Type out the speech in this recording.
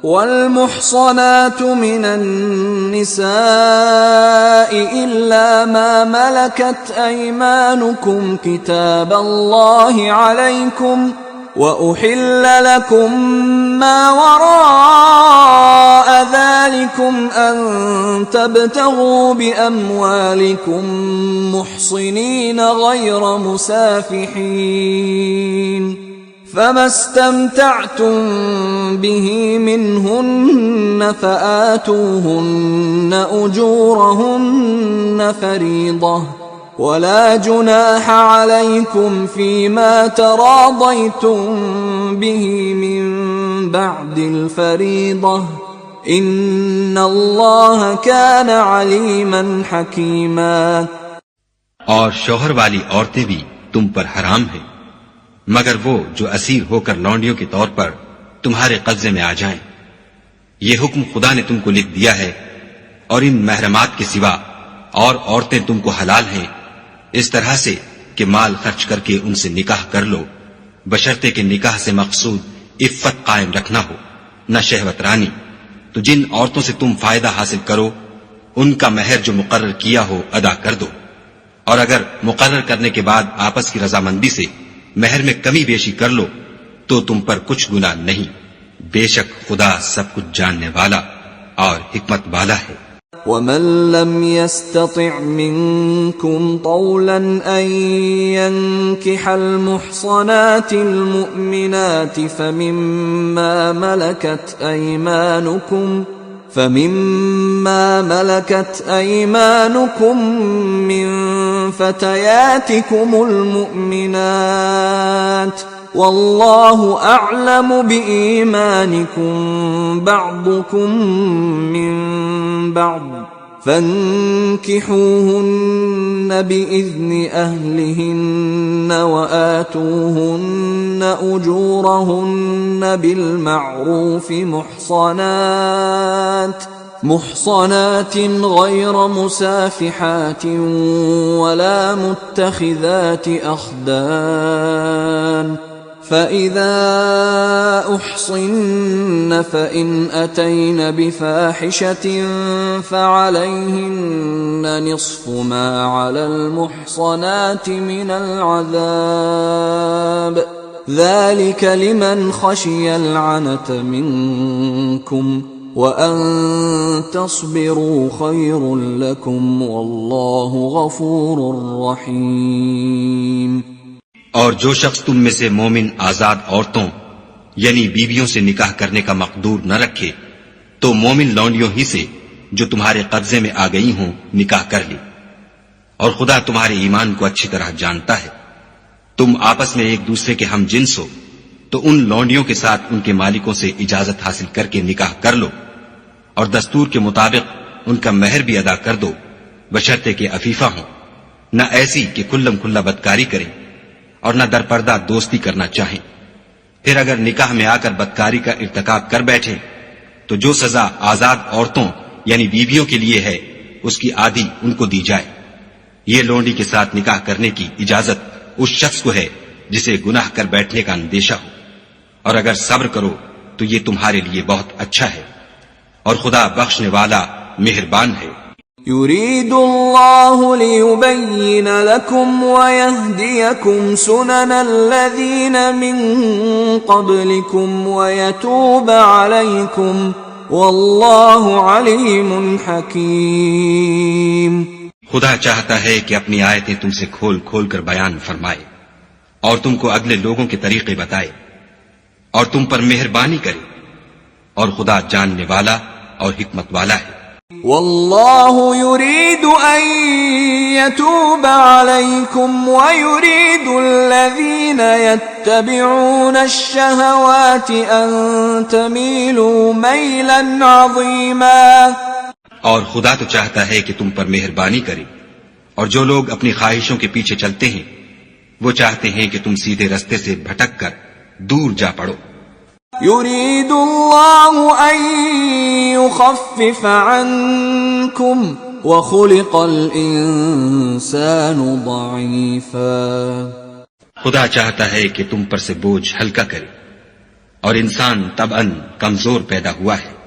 والمحصنات من النساء إلا ما ملكت أيمانكم كتاب الله عليكم وأحل لكم ما وراء ذلكم أن تبتغوا بأموالكم محصنين غير مسافحين فما استمتعتم به منهن فآتوهن أجورهن فريضة ولا جناح عليكم فيما تراضيتم به من بعد الفريضة إن الله كان عليما حكيما. اور شوہر والی عورتیں بھی تم پر حرام ہیں مگر وہ جو اسیر ہو کر لونڈیوں کے طور پر تمہارے قبضے میں آ جائیں. یہ حکم خدا نے تم کو لکھ دیا ہے اور ان محرمات کے سوا اور عورتیں تم کو حلال ہیں اس طرح سے کہ مال خرچ کر کے ان سے نکاح کر لو بشرطے کہ نکاح سے مقصود عفت قائم رکھنا ہو نہ شہوت رانی. تو جن عورتوں سے تم فائدہ حاصل کرو ان کا مہر جو مقرر کیا ہو ادا کر دو اور اگر مقرر کرنے کے بعد آپس کی رضامندی سے مہر میں کمی بیشی کر لو تو تم پر کچھ گناہ نہیں. بے شک خدا سب کچھ جاننے والا اور حکمت والا ہے. ومن لم يستطع منكم طولا أن ينكح المحصنات المؤمنات فمما ملكت أيمانكم من فتياتكم المؤمنات والله أعلم بإيمانكم بعضكم من بعض فانكحوهن بإذن أهلهن وآتوهن أجورهن بالمعروف محصنات غير مسافحات ولا متخذات أخدان فإذا أحصن فإن أتين بفاحشة فعليهن نصف ما على المحصنات من العذاب ذلك لمن خشي العنة منكم وَأَن تَصْبِرُوا خَيْرٌ لَكُمْ وَاللَّهُ غَفُورٌ رَحِيمٌ. اور جو شخص تم میں سے مومن آزاد عورتوں یعنی بیویوں سے نکاح کرنے کا مقدور نہ رکھے تو مومن لونڈیوں ہی سے جو تمہارے قبضے میں آ گئی ہوں نکاح کر لی. اور خدا تمہارے ایمان کو اچھی طرح جانتا ہے. تم آپس میں ایک دوسرے کے ہم جنس ہو تو ان لونڈیوں کے ساتھ ان کے مالکوں سے اجازت حاصل کر کے نکاح کر لو اور دستور کے مطابق ان کا مہر بھی ادا کر دو بشرطے کہ عفیفہ ہوں نہ ایسی کہ کھلم کھلا بدکاری کریں اور نہ درپردہ دوستی کرنا چاہیں. پھر اگر نکاح میں آ کر بدکاری کا ارتکاب کر بیٹھے تو جو سزا آزاد عورتوں یعنی بیویوں کے لیے ہے اس کی آدھی ان کو دی جائے. یہ لونڈی کے ساتھ نکاح کرنے کی اجازت اس شخص کو ہے جسے گناہ کر بیٹھنے کا اندیشہ ہو اور اگر صبر کرو تو یہ تمہارے لیے بہت اچھا ہے اور خدا بخشنے والا مہربان ہے. يريد الله ليبين لكم ويهديكم سنن الذين من قبلكم ويتوب عليكم والله عليم حكيم. خدا چاہتا ہے کہ اپنی آیتیں تم سے کھول کھول کر بیان فرمائے اور تم کو اگلے لوگوں کے طریقے بتائے اور تم پر مہربانی کرے اور خدا جاننے والا اور حکمت والا ہے. والله يريد أن يتوب عليكم ويريد الذين يتبعون الشهوات أن تميلوا ميلا عظيما. اور خدا تو چاہتا ہے کہ تم پر مہربانی کرے اور جو لوگ اپنی خواہشوں کے پیچھے چلتے ہیں وہ چاہتے ہیں کہ تم سیدھے رستے سے بھٹک کر دور جا پڑو. يريد الله أن يخفف عنكم وخلق الإنسان ضعيفا. خدا چاہتا ہے کہ تم پر سے بوجھ ہلکا کرے اور انسان طبعاً کمزور پیدا ہوا ہے۔